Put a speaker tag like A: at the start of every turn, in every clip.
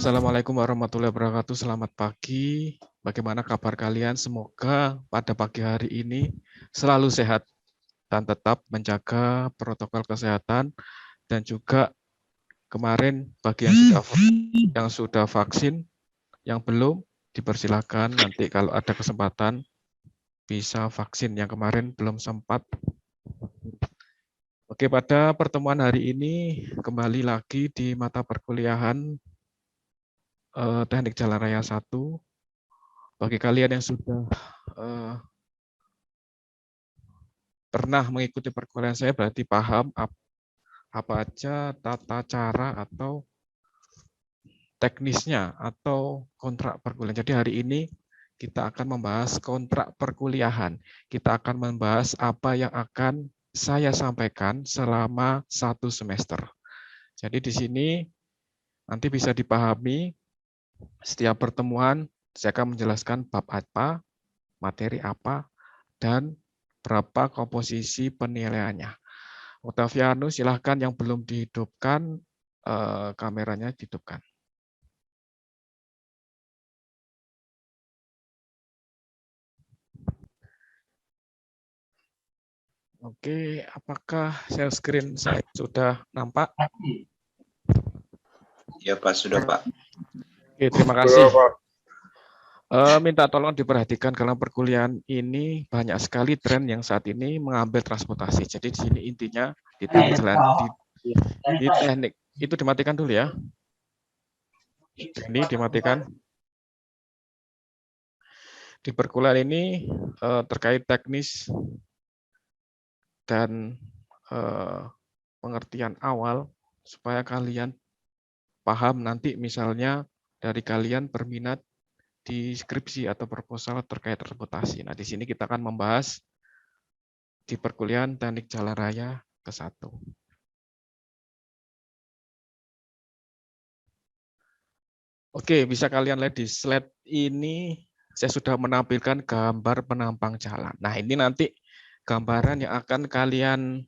A: Assalamualaikum warahmatullahi wabarakatuh. Selamat pagi. Bagaimana kabar kalian? Semoga pada pagi hari ini selalu sehat dan tetap menjaga protokol kesehatan, dan juga kemarin bagi yang sudah vaksin, yang belum dipersilakan nanti kalau ada kesempatan bisa vaksin, yang kemarin belum sempat. Oke, pada pertemuan hari ini kembali lagi di mata perkuliahan Teknik Jalan Raya 1. Bagi kalian yang sudah pernah mengikuti perkuliahan saya berarti paham apa aja tata cara atau teknisnya atau kontrak perkuliahan. Jadi hari ini kita akan membahas kontrak perkuliahan. Kita akan membahas apa yang akan saya sampaikan selama 1 semester. Jadi di sini nanti bisa dipahami setiap pertemuan saya akan menjelaskan bab apa, materi apa, dan berapa komposisi penilaiannya. Octaviano, silahkan yang belum dihidupkan, kameranya dihidupkan. Oke, apakah share screen saya sudah nampak?
B: Ya Pak, sudah Pak.
A: Oke, terima kasih. Minta tolong diperhatikan kalau perkuliahan ini banyak sekali tren yang saat ini mengambil transportasi. Jadi di sini intinya di teknik jalan di teknik itu dimatikan dulu ya. Ini dimatikan. Di perkuliahan ini terkait teknis dan pengertian awal supaya kalian paham nanti misalnya dari kalian berminat di skripsi atau proposal terkait transportasi. Nah, di sini kita akan membahas di perkuliahan Teknik Jalan Raya ke-1. Oke, bisa kalian lihat di slide ini saya sudah menampilkan gambar penampang jalan. Nah, ini nanti gambaran yang akan kalian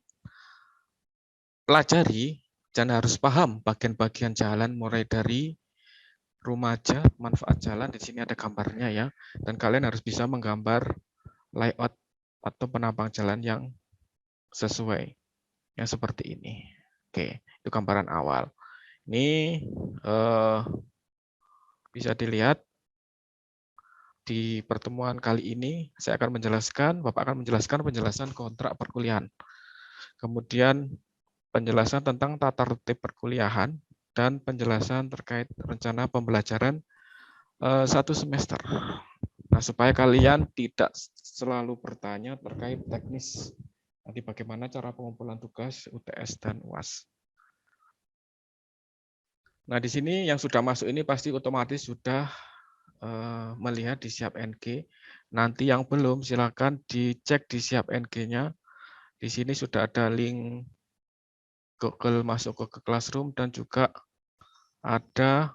A: pelajari dan harus paham bagian-bagian jalan mulai dari Rumaja, manfaat jalan, di sini ada gambarnya ya. Dan kalian harus bisa menggambar layout atau penampang jalan yang sesuai, yang seperti ini. Oke, itu gambaran awal. Ini bisa dilihat di pertemuan kali ini, saya akan menjelaskan, Bapak akan menjelaskan penjelasan kontrak perkuliahan. Kemudian penjelasan tentang tata tertib perkuliahan, dan penjelasan terkait rencana pembelajaran 1 semester. Nah, supaya kalian tidak selalu bertanya terkait teknis. Nanti bagaimana cara pengumpulan tugas UTS dan UAS. Nah, di sini yang sudah masuk ini pasti otomatis sudah melihat di Siap NG. Nanti yang belum silakan dicek di Siap NG-nya. Di sini sudah ada link Google masuk ke Classroom, dan juga ada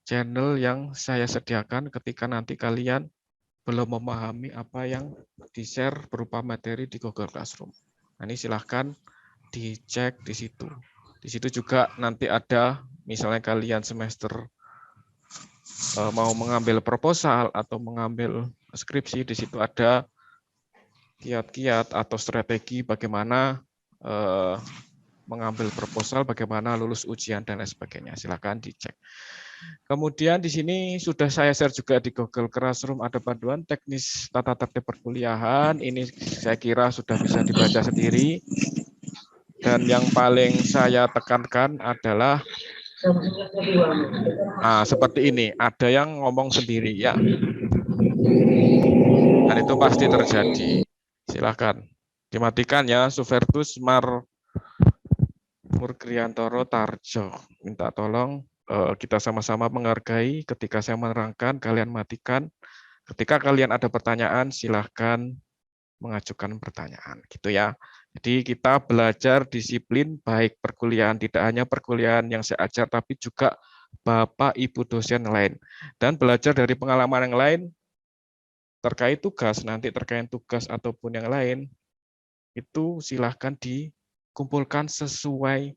A: channel yang saya sediakan ketika nanti kalian belum memahami apa yang di-share berupa materi di Google Classroom. Nah, ini silahkan dicek di situ. Di situ juga nanti ada, misalnya kalian semester mau mengambil proposal atau mengambil skripsi, di situ ada kiat-kiat atau strategi bagaimana mengambil proposal, bagaimana lulus ujian, dan lain sebagainya. Silakan dicek. Kemudian di sini sudah saya share juga di Google Classroom, ada panduan teknis tata tertib perkuliahan. Ini saya kira sudah bisa dibaca sendiri. Dan yang paling saya tekankan adalah seperti ini, ada yang ngomong sendiri ya. Dan itu pasti terjadi. Silakan dimatikan ya, Suvertus Murgriantoro Tarjo. Minta tolong kita sama-sama menghargai ketika saya menerangkan, kalian matikan. Ketika kalian ada pertanyaan, silahkan mengajukan pertanyaan, gitu ya. Jadi kita belajar disiplin, baik perkuliahan, tidak hanya perkuliahan yang saya ajar, tapi juga Bapak Ibu dosen lain. Dan belajar dari pengalaman yang lain, terkait tugas, nanti terkait tugas ataupun yang lain, itu silahkan dikumpulkan sesuai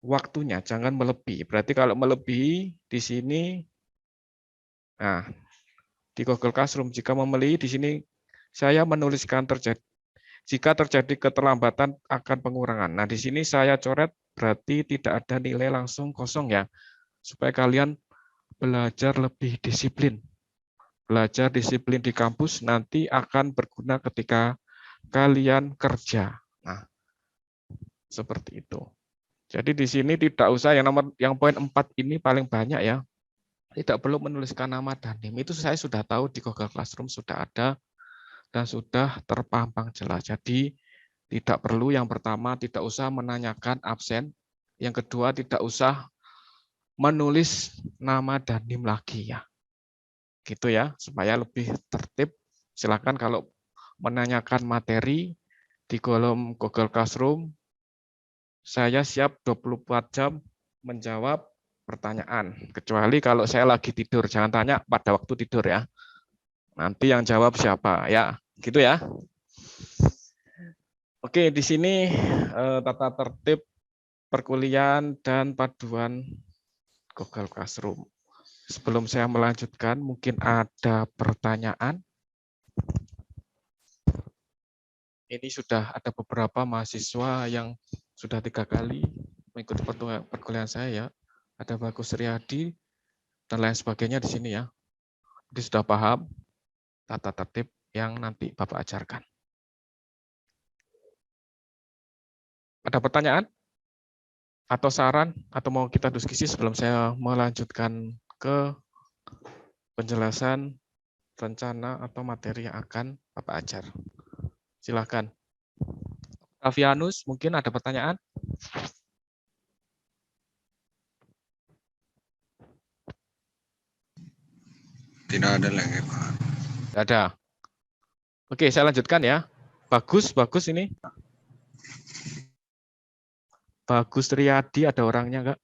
A: waktunya, jangan melebihi. Berarti kalau melebihi di sini, nah di Google Classroom jika melebihi di sini saya menuliskan jika terjadi keterlambatan akan pengurangan. Nah di sini saya coret berarti tidak ada nilai langsung kosong ya, supaya kalian belajar lebih disiplin. Belajar disiplin di kampus nanti akan berguna ketika kalian kerja. Nah, seperti itu. Jadi di sini tidak usah yang poin 4 ini paling banyak ya. Tidak perlu menuliskan nama dan NIM. Itu saya sudah tahu di Google Classroom sudah ada dan sudah terpampang jelas. Jadi tidak perlu yang pertama tidak usah menanyakan absen. Yang kedua tidak usah menulis nama dan NIM lagi ya. Gitu ya, supaya lebih tertib. Silakan kalau menanyakan materi di kolom Google Classroom, saya siap 24 jam menjawab pertanyaan. Kecuali kalau saya lagi tidur, jangan tanya pada waktu tidur ya. Nanti yang jawab siapa ya, gitu ya. Oke, di sini tata tertib perkuliahan dan paduan Google Classroom. Sebelum saya melanjutkan, mungkin ada pertanyaan. Ini sudah ada beberapa mahasiswa yang sudah 3 kali mengikuti perkuliahan saya ya. Ada Bagus Riyadi dan lain sebagainya di sini ya. Jadi sudah paham tata tertib yang nanti Bapak ajarkan. Ada pertanyaan? Atau saran? Atau mau kita diskusi sebelum saya melanjutkan ke penjelasan rencana atau materi yang akan Bapak ajar? Silakan. Avianus, mungkin ada pertanyaan?
B: Tidak ada lagi, Pak.
A: Tidak ada. Oke, saya lanjutkan ya. Bagus ini. Bagus Riyadi, ada orangnya enggak?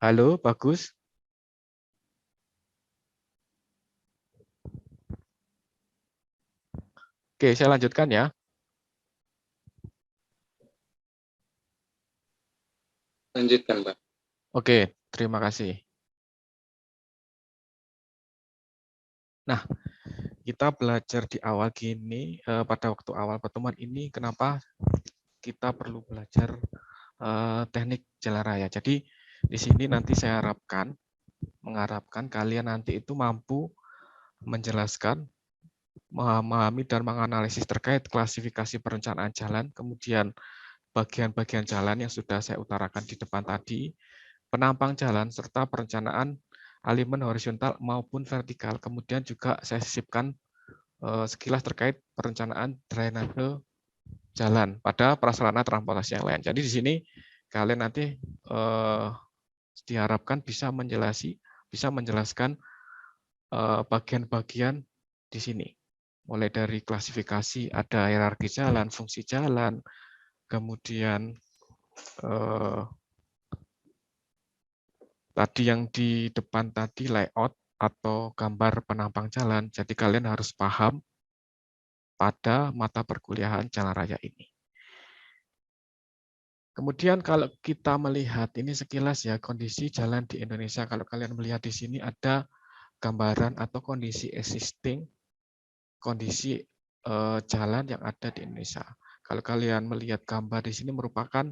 A: Halo, Bagus. Oke, saya lanjutkan ya.
B: Lanjutkan, Pak.
A: Oke, terima kasih. Nah, kita belajar di awal gini, pada waktu awal pertemuan ini, kenapa kita perlu belajar teknik jalan raya. Jadi, di sini nanti saya mengharapkan kalian nanti itu mampu menjelaskan, memahami dan menganalisis terkait klasifikasi perencanaan jalan, kemudian bagian-bagian jalan yang sudah saya utarakan di depan tadi, penampang jalan, serta perencanaan alignment horizontal maupun vertikal. Kemudian juga saya sisipkan sekilas terkait perencanaan drainase jalan pada prasarana transportasi yang lain. Jadi di sini kalian nanti diharapkan bisa menjelaskan bagian-bagian di sini. Mulai dari klasifikasi, ada hierarki jalan, fungsi jalan, kemudian tadi yang di depan tadi layout atau gambar penampang jalan. Jadi kalian harus paham pada mata perkuliahan jalan raya ini. Kemudian kalau kita melihat ini sekilas ya kondisi jalan di Indonesia. Kalau kalian melihat di sini ada gambaran atau kondisi existing, kondisi jalan yang ada di Indonesia. Kalau kalian melihat gambar di sini merupakan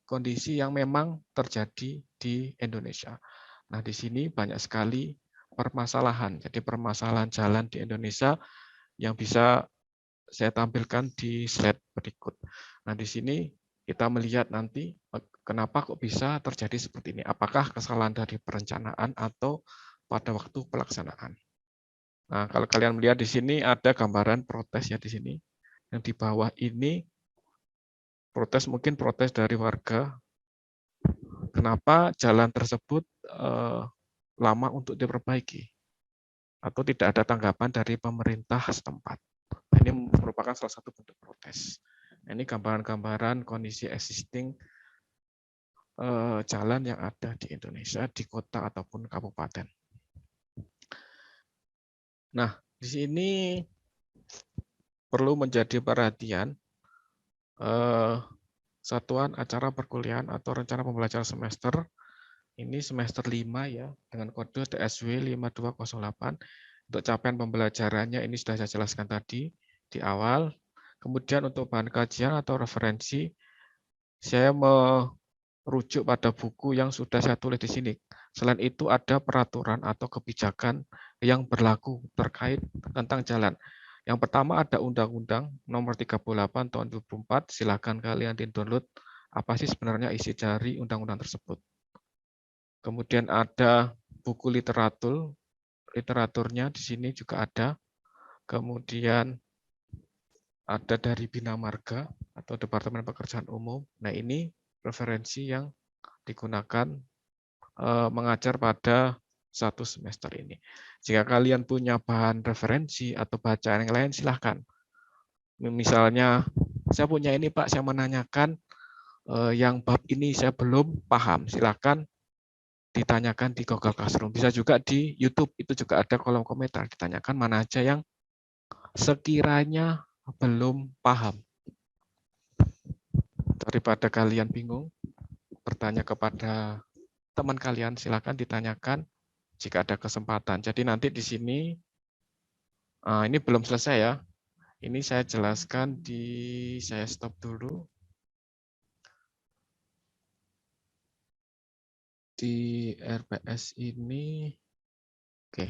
A: kondisi yang memang terjadi di Indonesia. Nah, di sini banyak sekali permasalahan. Jadi permasalahan jalan di Indonesia yang bisa saya tampilkan di slide berikut. Nah, di sini kita melihat nanti kenapa kok bisa terjadi seperti ini. Apakah kesalahan dari perencanaan atau pada waktu pelaksanaan. Nah, kalau kalian melihat di sini ada gambaran protes ya di sini. Yang di bawah ini mungkin protes dari warga. Kenapa jalan tersebut lama untuk diperbaiki atau tidak ada tanggapan dari pemerintah setempat. Ini merupakan salah satu bentuk protes. Ini gambaran-gambaran kondisi existing jalan yang ada di Indonesia, di kota ataupun kabupaten. Nah, di sini perlu menjadi perhatian satuan acara perkuliahan atau rencana pembelajaran semester. Ini semester 5 ya, dengan kode TSW 5208. Untuk capaian pembelajarannya ini sudah saya jelaskan tadi di awal. Kemudian untuk bahan kajian atau referensi, saya merujuk pada buku yang sudah saya tulis di sini. Selain itu ada peraturan atau kebijakan yang berlaku terkait tentang jalan. Yang pertama ada Undang-Undang Nomor 38 Tahun 2004. Silakan kalian di-download apa sih sebenarnya isi dari undang-undang tersebut. Kemudian ada buku literaturnya di sini juga ada. Kemudian ada dari Bina Marga atau Departemen Pekerjaan Umum. Nah, ini referensi yang digunakan mengajar pada satu semester ini. Jika kalian punya bahan referensi atau bacaan yang lain, silahkan. Misalnya, saya punya ini Pak, saya menanyakan yang bab ini saya belum paham. Silahkan ditanyakan di Google Classroom. Bisa juga di YouTube, itu juga ada kolom komentar. Ditanyakan mana aja yang sekiranya belum paham. Daripada kalian bingung, bertanya kepada teman kalian, silakan ditanyakan jika ada kesempatan. Jadi nanti di sini, ini belum selesai ya. Ini saya jelaskan saya stop dulu. Di RPS ini, oke.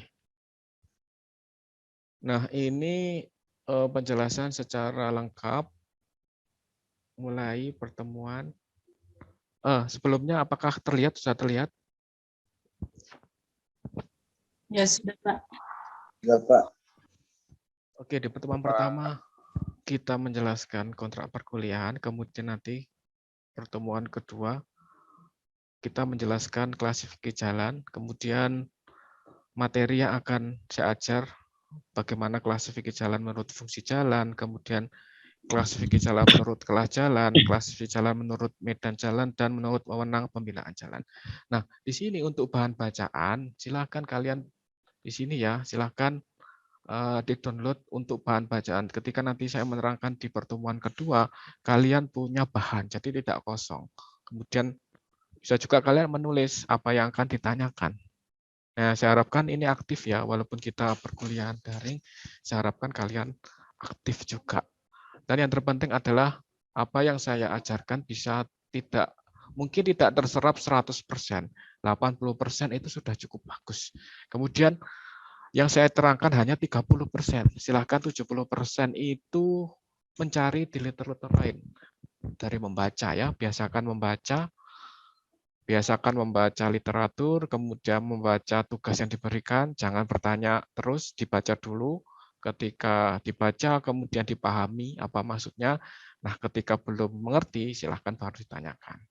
A: Nah, ini penjelasan secara lengkap mulai pertemuan. Sebelumnya apakah sudah terlihat?
C: Ya, sudah, Pak.
B: Ya, Pak.
A: Oke, di pertemuan pertama kita menjelaskan kontrak perkuliahan, kemudian nanti pertemuan kedua kita menjelaskan klasifikasi jalan, kemudian materi yang akan saya ajar bagaimana klasifikasi jalan menurut fungsi jalan, kemudian klasifikasi jalan menurut kelas jalan, klasifikasi jalan menurut medan jalan, dan menurut wewenang pembinaan jalan. Nah, di sini untuk bahan bacaan, silakan kalian di sini ya, silakan di-download untuk bahan bacaan. Ketika nanti saya menerangkan di pertemuan kedua, kalian punya bahan, jadi tidak kosong. Kemudian bisa juga kalian menulis apa yang akan ditanyakan. Nah, saya harapkan ini aktif ya, walaupun kita perkuliahan daring, saya harapkan kalian aktif juga. Dan yang terpenting adalah apa yang saya ajarkan bisa mungkin tidak terserap 100%, 80% itu sudah cukup bagus. Kemudian yang saya terangkan hanya 30%. Silahkan 70% itu mencari di literatur lain. Dari membaca ya, biasakan membaca literatur, kemudian membaca tugas yang diberikan, jangan bertanya terus, dibaca dulu. Ketika dibaca, kemudian dipahami apa maksudnya. Nah, ketika belum mengerti, silahkan baru ditanyakan.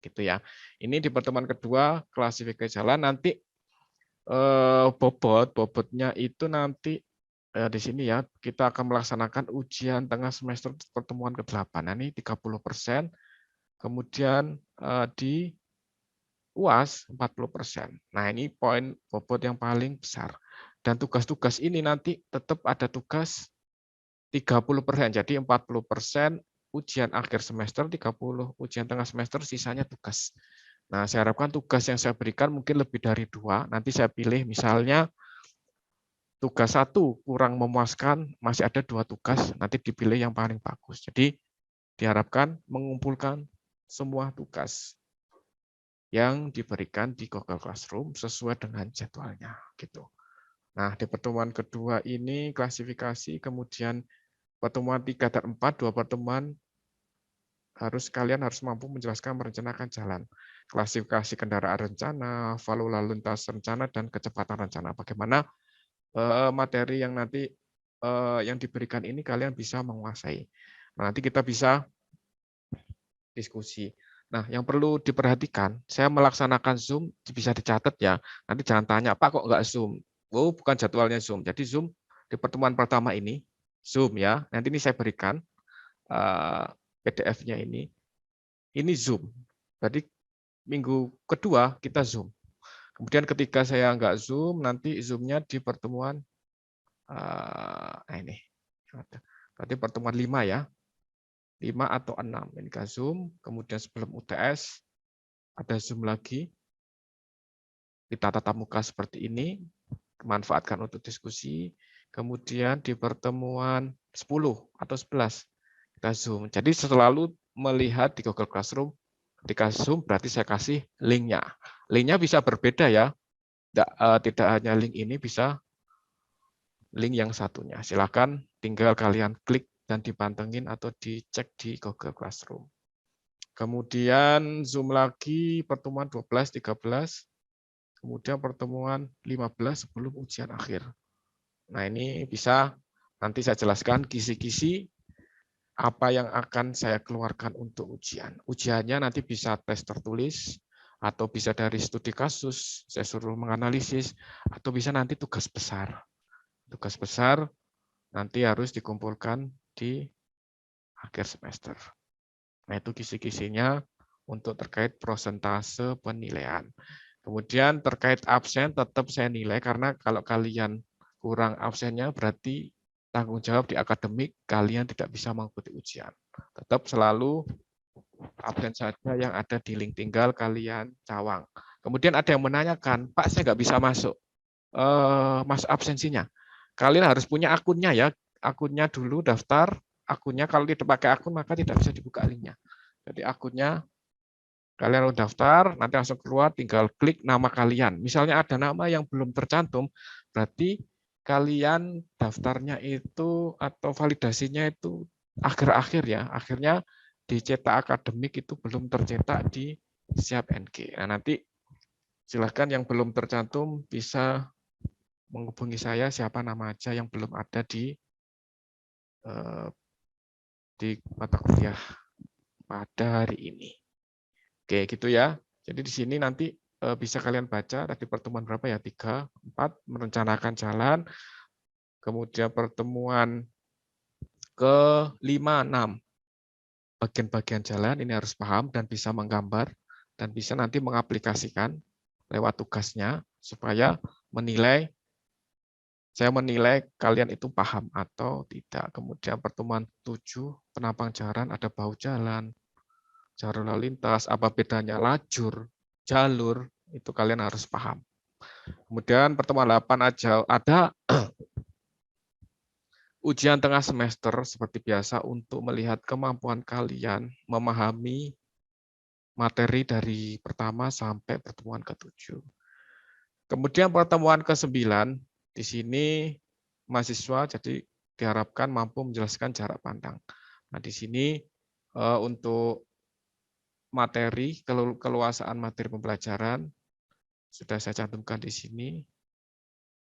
A: Gitu ya. Ini di pertemuan kedua, klasifikasi jalan. Nanti bobotnya itu nanti di sini ya, kita akan melaksanakan ujian tengah semester pertemuan ke-8. Nah, ini 30%. Kemudian di UAS 40%. Nah, ini poin bobot yang paling besar. Dan tugas-tugas ini nanti tetap ada tugas 30%. Jadi 40% ujian akhir semester, 30 ujian tengah semester, sisanya tugas. Nah, saya harapkan tugas yang saya berikan mungkin lebih dari 2. Nanti saya pilih misalnya tugas 1 kurang memuaskan, masih ada 2 tugas, nanti dipilih yang paling bagus. Jadi diharapkan mengumpulkan semua tugas yang diberikan di Google Classroom sesuai dengan jadwalnya gitu. Nah, di pertemuan kedua ini klasifikasi, kemudian pertemuan 3 dan 4, 2 pertemuan kalian harus mampu menjelaskan merencanakan jalan. Klasifikasi kendaraan rencana, volume lalu lintas rencana, dan kecepatan rencana. Bagaimana materi yang nanti yang diberikan ini kalian bisa menguasai. Nah, nanti kita bisa diskusi. Nah, yang perlu diperhatikan, saya melaksanakan Zoom bisa dicatat ya. Nanti jangan tanya, Pak kok nggak Zoom? Oh, bukan jadwalnya Zoom. Jadi Zoom di pertemuan pertama ini, Zoom ya. Nanti ini saya berikan PDF-nya ini. Ini Zoom. Jadi minggu kedua kita Zoom. Kemudian ketika saya nggak Zoom, nanti Zoom-nya di pertemuan Ini. Berarti pertemuan 5 ya. 5 atau 6. Ini ke Zoom. Kemudian sebelum UTS, ada Zoom lagi. Kita tatap muka seperti ini. Manfaatkan untuk diskusi. Kemudian di pertemuan 10 atau 11, kita Zoom. Jadi selalu melihat di Google Classroom. Ketika Zoom berarti saya kasih linknya. Linknya bisa berbeda ya. Tidak hanya link ini, bisa link yang satunya. Silakan tinggal kalian klik dan dipantengin atau dicek di Google Classroom. Kemudian Zoom lagi pertemuan 12, 13. Kemudian pertemuan 15 sebelum ujian akhir. Nah, ini bisa nanti saya jelaskan kisi-kisi apa yang akan saya keluarkan untuk ujian. Ujiannya nanti bisa tes tertulis, atau bisa dari studi kasus, saya suruh menganalisis, atau bisa nanti tugas besar. Tugas besar nanti harus dikumpulkan di akhir semester. Nah, itu kisi-kisinya untuk terkait persentase penilaian. Kemudian terkait absen tetap saya nilai, karena kalau kalian kurang absennya berarti tanggung jawab di akademik kalian tidak bisa mengikuti ujian. Tetap selalu absen saja yang ada di link, tinggal kalian cawang. Kemudian ada yang menanyakan, Pak, saya nggak bisa masuk. Masuk absensinya. Kalian harus punya akunnya ya. Akunnya dulu, daftar. Akunnya kalau tidak pakai akun maka tidak bisa dibuka linknya. Jadi akunnya kalian udah daftar, nanti langsung keluar, tinggal klik nama kalian. Misalnya ada nama yang belum tercantum, berarti kalian daftarnya itu atau validasinya itu akhir-akhir ya. Akhirnya dicetak akademik itu belum tercetak di Siap NG. Nah, nanti silahkan yang belum tercantum bisa menghubungi saya, siapa nama aja yang belum ada di mata kuliah pada hari ini. Oke, gitu ya. Jadi di sini nanti bisa kalian baca tadi pertemuan berapa ya? 3, 4, merencanakan jalan. Kemudian pertemuan ke-5, 6. Bagian-bagian jalan ini harus paham dan bisa menggambar dan bisa nanti mengaplikasikan lewat tugasnya supaya saya menilai kalian itu paham atau tidak. Kemudian pertemuan 7, penampang jalan, ada bahu jalan, jalur lalu lintas, apa bedanya lajur, jalur, itu kalian harus paham. Kemudian pertemuan 8 aja ada ujian tengah semester seperti biasa untuk melihat kemampuan kalian memahami materi dari pertama sampai pertemuan ke-7. Kemudian pertemuan ke-9, di sini mahasiswa jadi diharapkan mampu menjelaskan jarak pandang. Nah, di sini untuk materi, keluasaan materi pembelajaran sudah saya cantumkan di sini.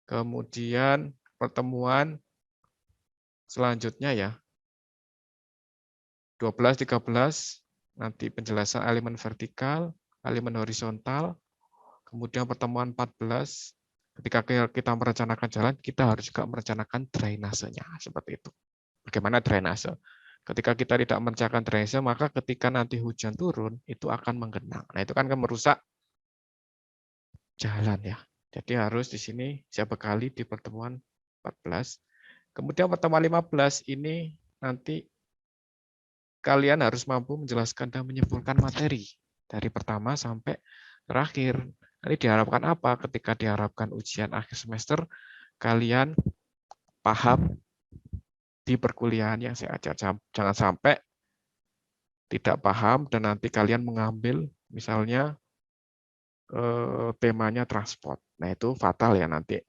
A: Kemudian pertemuan selanjutnya ya, 12, 13, nanti penjelasan elemen vertikal, elemen horizontal. Kemudian pertemuan 14, ketika kita merencanakan jalan, kita harus juga merencanakan drainasenya, seperti itu. Bagaimana drainase? Ketika kita tidak merencanakan drainase, maka ketika nanti hujan turun, itu akan menggenang. Nah, itu kan merusak jalan ya. Jadi harus di sini saya bekali di pertemuan 14. Kemudian pertemuan 15 ini nanti kalian harus mampu menjelaskan dan menyimpulkan materi dari pertama sampai terakhir. Nanti diharapkan apa? Ketika diharapkan ujian akhir semester, kalian paham di perkuliahan yang saya ajar. Jangan sampai tidak paham dan nanti kalian mengambil misalnya temanya transport. Nah, itu fatal ya nanti.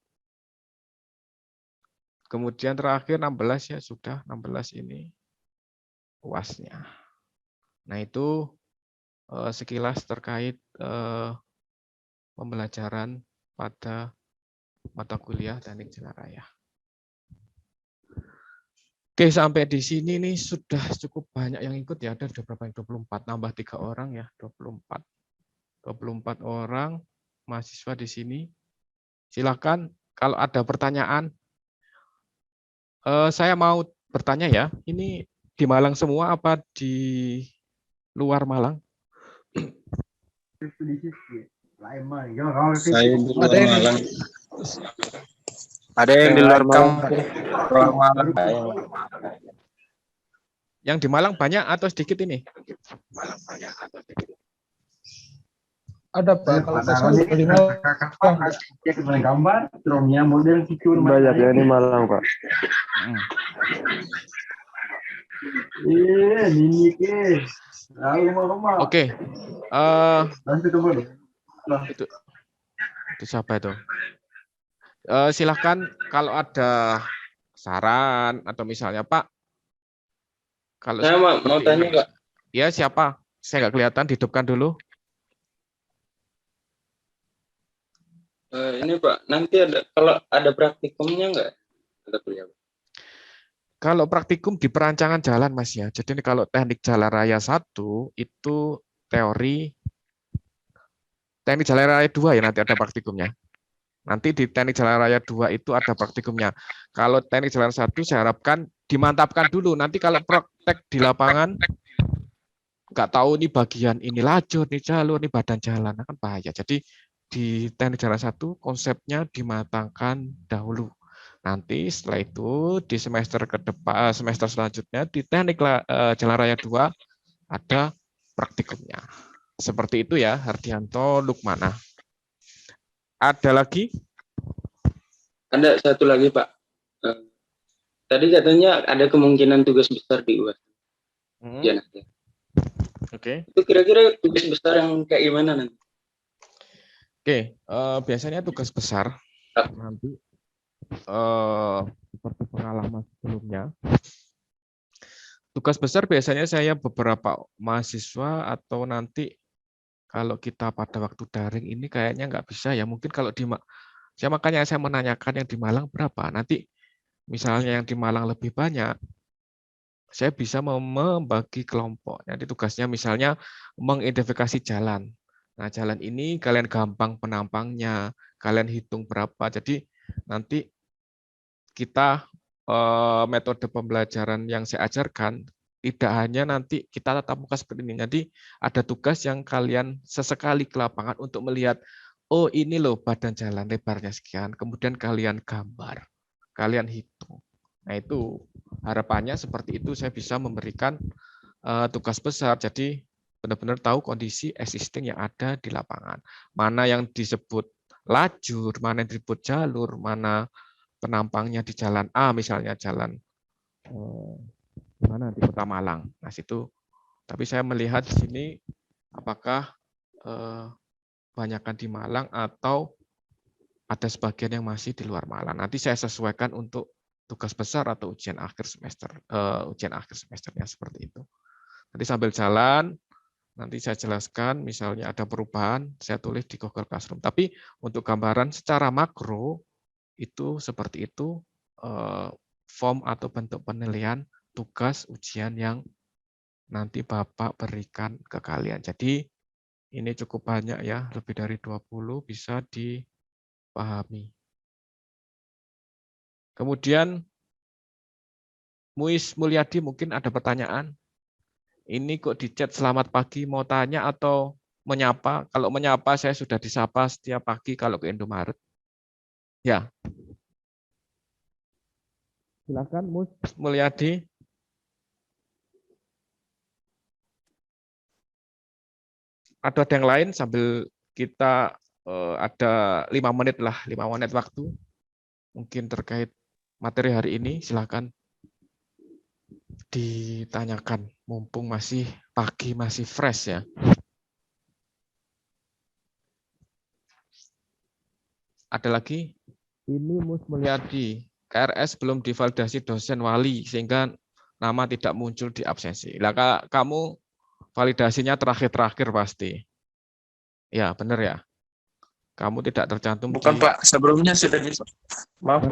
A: Kemudian terakhir 16 ya, sudah 16 ini UAS-nya. Nah, itu sekilas terkait pembelajaran pada mata kuliah Teknik Jalan Raya. Oke, sampai di sini nih sudah cukup banyak yang ikut ya. Ada berapa yang 24, nambah 3 orang ya, 24. 24 orang mahasiswa di sini. Silakan kalau ada pertanyaan. Saya mau bertanya ya, ini di Malang semua apa di luar Malang?
B: Saya di luar Malang. Ada yang di luar Malang, luar Malang.
A: Yang di Malang banyak atau sedikit ini?
D: Ada Pak, kalau saya di Malang.
E: Gambar, drone-nya model
B: Banyak ya di Malang, Pak.
E: ini ke. Rumah-rumah.
A: Oke.
E: Nanti kembali.
A: Itu siapa itu? Silahkan kalau ada saran atau misalnya Pak. Kalau
B: Saya mau tanya, Pak.
A: Ya, siapa? Saya nggak kelihatan, dihidupkan dulu.
B: Ini Pak, nanti kalau ada praktikumnya nggak? Ada kuliah, Pak?
A: Kalau praktikum di perancangan jalan, Mas ya. Jadi ini kalau teknik jalan raya 1 itu teori, teknik jalan raya 2 ya nanti ada praktikumnya. Nanti di teknik jalan raya 2 itu ada praktikumnya. Kalau teknik jalan 1 saya harapkan dimantapkan dulu. Nanti kalau praktek di lapangan nggak tahu ini bagian ini lajur, ini jalur, ini badan jalan, kan bahaya. Jadi di teknik jalan 1 konsepnya dimatangkan dahulu. Nanti setelah itu di semester ke depan, semester selanjutnya di teknik jalan raya 2 ada praktikumnya. Seperti itu ya, Hardianto Lukmana. Ada lagi?
B: Ada satu lagi, Pak. Tadi katanya ada kemungkinan tugas besar di UAS. Ya, nanti.
A: Oke.
B: Itu kira-kira tugas besar yang kayak gimana nanti?
A: Oke, biasanya tugas besar nanti seperti pengalaman sebelumnya. Tugas besar biasanya saya beberapa mahasiswa atau nanti kalau kita pada waktu daring ini kayaknya nggak bisa ya. Mungkin kalau makanya saya menanyakan yang di Malang berapa. Nanti misalnya yang di Malang lebih banyak, saya bisa membagi kelompok. Nanti tugasnya misalnya mengidentifikasi jalan. Nah, jalan ini kalian gampang penampangnya, kalian hitung berapa. Jadi nanti kita metode pembelajaran yang saya ajarkan tidak hanya nanti kita tatap muka seperti ini. Jadi ada tugas yang kalian sesekali ke lapangan untuk melihat, oh ini loh badan jalan lebarnya sekian. Kemudian kalian gambar, kalian hitung. Nah itu harapannya seperti itu saya bisa memberikan tugas besar. Jadi benar-benar tahu kondisi existing yang ada di lapangan. Mana yang disebut lajur, mana yang disebut jalur, mana penampangnya di jalan A, misalnya jalan mana di Kota Malang. Nah, situ. Tapi saya melihat di sini apakah banyakkan di Malang atau ada sebagian yang masih di luar Malang. Nanti saya sesuaikan untuk tugas besar atau ujian akhir semesternya seperti itu. Nanti sambil jalan, nanti saya jelaskan, misalnya ada perubahan, saya tulis di Google Classroom. Tapi untuk gambaran secara makro, itu seperti itu form atau bentuk penilaian tugas ujian yang nanti Bapak berikan ke kalian. Jadi ini cukup banyak ya, lebih dari 20 bisa dipahami. Kemudian Muis Mulyadi mungkin ada pertanyaan. Ini kok di chat selamat pagi, mau tanya atau menyapa? Kalau menyapa saya sudah disapa setiap pagi kalau ke Indomaret. Ya. Silakan Mus Mulyadi. Ada yang lain sambil kita ada 5 menit lah, 5 menit waktu. Mungkin terkait materi hari ini, silakan ditanyakan. Mumpung masih pagi, masih fresh ya. Ada lagi? Ini Mus Mulyadi. KRS belum divalidasi dosen wali, sehingga nama tidak muncul di absensi. Lah, kamu validasinya terakhir-terakhir pasti. Ya, benar ya. Kamu tidak tercantum.
B: Bukan di... Pak, sebelumnya sudah di... Maaf.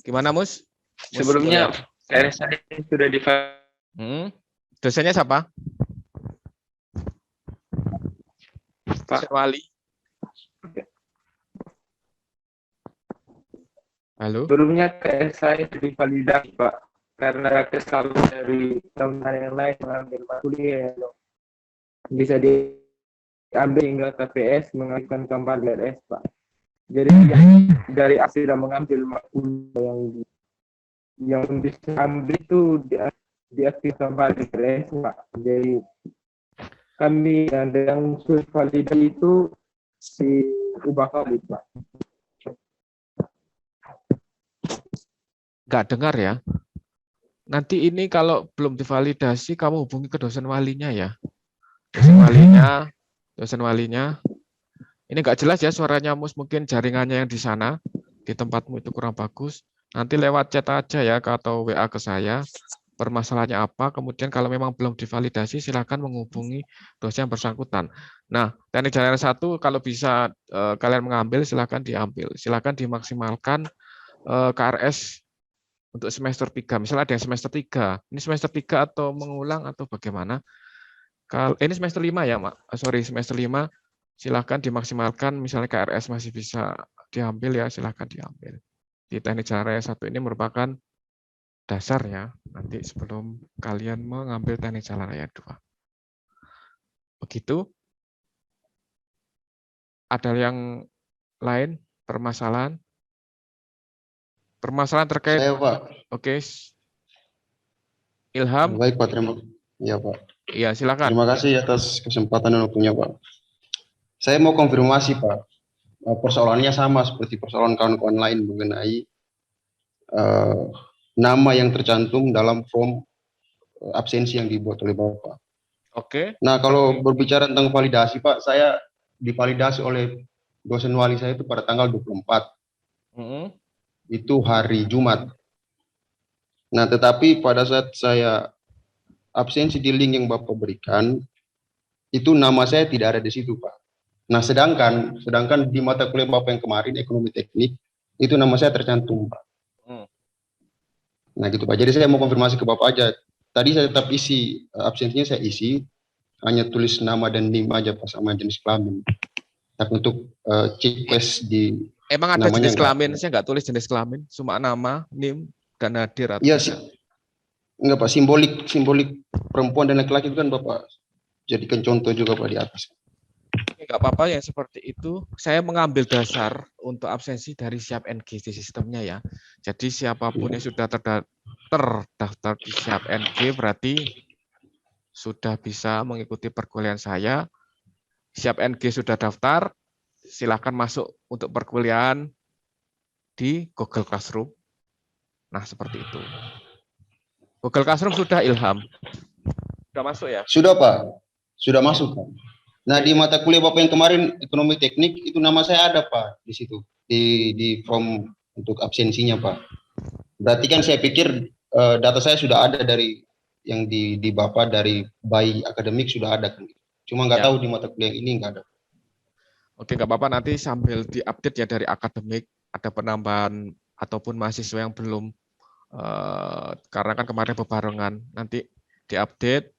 A: Gimana, Mus?
B: Sebelumnya KRS sudah di...
A: Dosennya siapa? Pak Wali. Halo.
F: Sebelumnya KRS saya divalidasi, Pak, karena kesalahan dari teman yang lain mengambil kuliah, bisa diambil hingga KPS mengajukan kembali KRS, Pak. Jadi dari aksi sudah mengambil makul yang diambil itu diaktifkan kembali ke Pak. Jadi kami yang sudah validasi itu diubah kembali Pak.
A: Nggak dengar ya. Nanti ini kalau belum divalidasi, kamu hubungi ke dosen walinya ya. Dosen walinya. Ini nggak jelas ya suaranya Mus, mungkin jaringannya yang di sana, di tempatmu itu kurang bagus. Nanti lewat chat aja ya atau WA ke saya, permasalahannya apa, kemudian kalau memang belum divalidasi, silakan menghubungi dosen yang bersangkutan. Nah, teknik jalan 1, kalau bisa kalian mengambil, silakan diambil. Silakan dimaksimalkan KRS untuk semester 3. Misalnya ada yang semester 3. Ini semester 3 atau mengulang atau bagaimana? Kalau ini semester 5 ya, Mak. Sorry, semester 5. Silahkan dimaksimalkan, misalnya KRS masih bisa diambil ya, silahkan diambil. Di teknik jalan raya 1 ini merupakan dasar ya, nanti sebelum kalian mengambil teknik jalan raya 2. Begitu. Ada yang lain, permasalahan? Permasalahan terkait...
G: Saya, Pak.
A: Oke. Ilham?
G: Baik, Pak. Ya, Pak.
A: Iya, silakan.
G: Terima kasih atas kesempatan dan waktunya, Pak. Saya mau konfirmasi, Pak. Persoalannya sama seperti persoalan kawan-kawan lain mengenai nama yang tercantum dalam form absensi yang dibuat oleh Bapak.
A: Oke.
G: Nah, kalau berbicara tentang validasi, Pak, saya divalidasi oleh dosen wali saya itu pada tanggal 24. Itu hari Jumat. Nah, tetapi pada saat saya absensi di link yang Bapak berikan, itu nama saya tidak ada di situ, Pak. Nah, sedangkan di mata kuliah Bapak yang kemarin, ekonomi teknik, itu nama saya tercantum, Pak. Nah, gitu, Pak. Jadi saya mau konfirmasi ke Bapak aja. Tadi saya tetap isi, absensinya saya isi, hanya tulis nama dan NIM aja, Pak, sama jenis kelamin. Tapi untuk checklist di...
A: Emang ada jenis kelamin? Saya nggak tulis jenis kelamin, cuma nama, NIM, dan hadir.
G: Iya, enggak, Pak. Simbolik perempuan dan laki-laki itu kan Bapak jadikan contoh juga, Pak, di atas.
A: Nggak apa-apa yang seperti itu. Saya mengambil dasar untuk absensi dari Siap NG di sistemnya ya. Jadi siapapun yang sudah terdaftar di Siap NG berarti sudah bisa mengikuti perkuliahan saya. Siap NG sudah daftar, silakan masuk untuk perkuliahan di Google Classroom. Nah, seperti itu. Google Classroom sudah, Ilham? Sudah masuk ya?
G: Sudah, Pak. Sudah masuk, Pak. Nah, di mata kuliah Bapak yang kemarin, ekonomi teknik, itu nama saya ada, Pak, di situ. Di form untuk absensinya, Pak. Berarti kan saya pikir data saya sudah ada dari yang di Bapak dari bayi akademik sudah ada kan. Cuma nggak tahu di mata kuliah ini nggak ada.
A: Oke, nggak apa-apa, nanti sambil diupdate ya dari akademik, ada penambahan ataupun mahasiswa yang belum, karena kan kemarin bebarengan, nanti diupdate.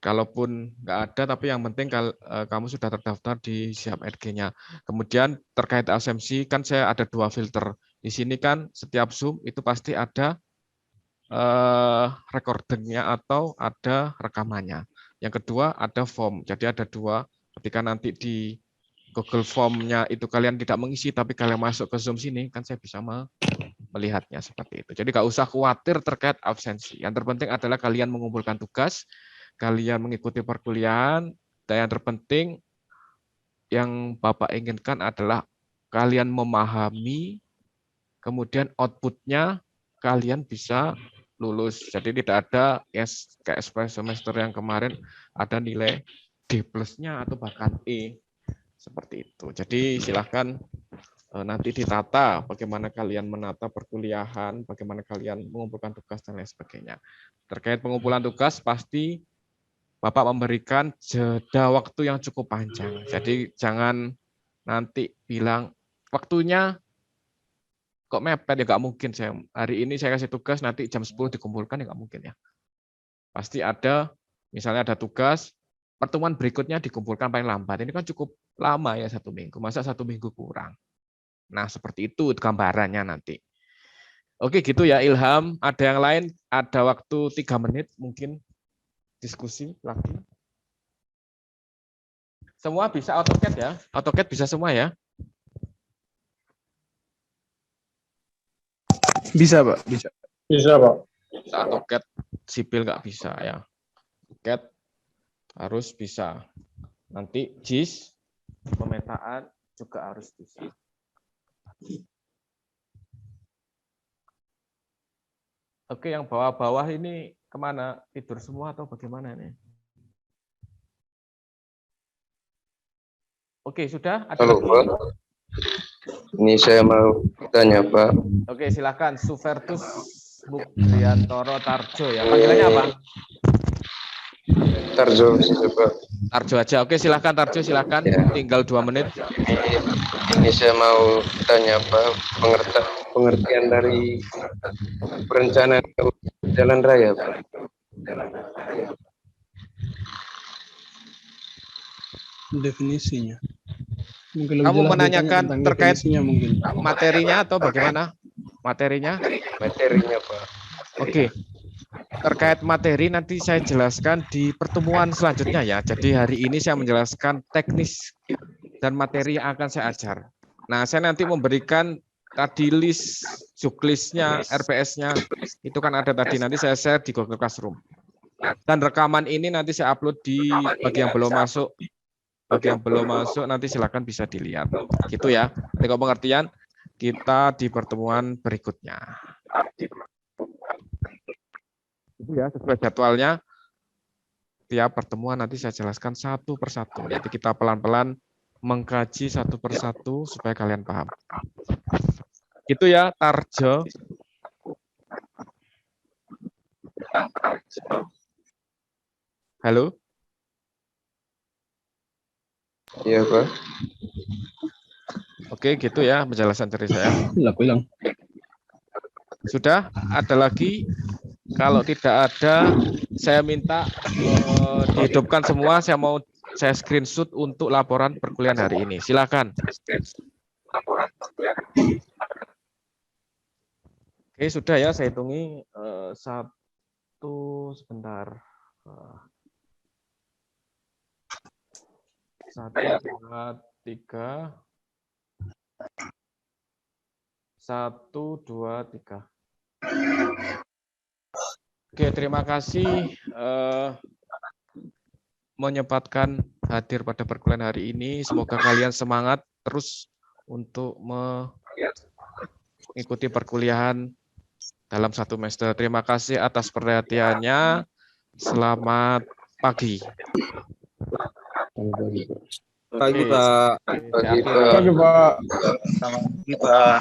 A: Kalaupun nggak ada, tapi yang penting kamu sudah terdaftar di Siap NG-nya. Kemudian terkait absensi, kan saya ada 2 filter. Di sini kan setiap Zoom itu pasti ada recording-nya atau ada rekamannya. Yang kedua ada form. Jadi ada 2. Ketika nanti di Google Form-nya itu kalian tidak mengisi, tapi kalian masuk ke Zoom sini, kan saya bisa melihatnya seperti itu. Jadi nggak usah khawatir terkait absensi. Yang terpenting adalah kalian mengumpulkan tugas, kalian mengikuti perkuliahan, dan yang terpenting yang Bapak inginkan adalah kalian memahami, kemudian output-nya kalian bisa lulus. Jadi tidak ada kayak semester yang kemarin ada nilai D plus-nya atau bahkan E. Seperti itu. Jadi silahkan nanti ditata bagaimana kalian menata perkuliahan, bagaimana kalian mengumpulkan tugas, dan lain sebagainya. Terkait pengumpulan tugas, pasti Bapak memberikan jeda waktu yang cukup panjang. Jadi jangan nanti bilang waktunya kok mepet, ya nggak mungkin. Hari ini saya kasih tugas, nanti jam 10 dikumpulkan, ya nggak mungkin ya. Pasti ada, misalnya ada tugas, pertemuan berikutnya dikumpulkan paling lambat. Ini kan cukup lama ya, 1 minggu. Masa 1 minggu kurang? Nah, seperti itu gambarannya nanti. Oke, gitu ya Ilham. Ada yang lain? Ada waktu 3 menit mungkin. Diskusi lagi. Semua bisa AutoCAD ya? AutoCAD bisa semua ya?
H: Bisa, Pak. Bisa.
D: Bisa, Pak.
A: AutoCAD sipil nggak bisa ya. AutoCAD harus bisa. Nanti JIS pemetaan juga harus bisa. Oke, yang bawah-bawah ini kemana? Tidur semua atau bagaimana nih? Oke, sudah? Ada
I: Halo,
A: lagi?
I: Pak. Ini saya mau tanya, Pak.
A: Oke, silakan. Suvertus Mukriantoro Tarjo ya. Panggilannya apa?
I: Tarjo, Pak.
A: Tarjo aja. Oke, silakan Tarjo, silakan.
I: Ya.
A: Tinggal 2 menit.
I: Ini saya mau tanya, Pak, pengertian dari perencanaan jalan raya, Pak.
H: Definisinya. Mungkin lebih
A: Kamu
H: jelas
A: menanyakan
H: tentang
A: terkait
H: definisinya mungkin.
A: materinya atau bagaimana? Materinya?
I: Materinya, Pak.
A: Oke. Terkait materi nanti saya jelaskan di pertemuan selanjutnya ya. Jadi hari ini saya menjelaskan teknis dan materi yang akan saya ajar. Nah, saya nanti memberikan tadi list, juklisnya, RPS-nya, itu kan ada tadi, nanti saya share di Google Classroom. Dan rekaman ini nanti saya upload di bagi yang belum masuk. Bagi yang belum masuk nanti silakan bisa dilihat. Gitu ya. Tengok pengertian, kita di pertemuan berikutnya. Itu ya, sesuai jadwalnya. Tiap pertemuan nanti saya jelaskan satu persatu. Jadi kita pelan-pelan mengkaji satu persatu supaya kalian paham. Gitu ya, Tarjo. Halo?
I: Iya, Pak.
A: Oke, gitu ya penjelasan dari saya.
H: Hilang.
A: Sudah? Ada lagi? Kalau tidak ada, saya minta dihidupkan semua. Saya screenshot untuk laporan perkuliahan hari ini. Silakan. Oke, sudah ya. Saya hitungi sebentar. 1, 2, 3. 1, 2, 3. Oke, terima kasih menyempatkan hadir pada perkuliahan hari ini. Semoga kalian semangat terus untuk mengikuti perkuliahan dalam 1 semester. Terima kasih atas perhatiannya. Selamat pagi.
F: Pagi, Pak.
I: Pagi, Pak.
D: Pagi, Pak.
F: Pagi, Pak.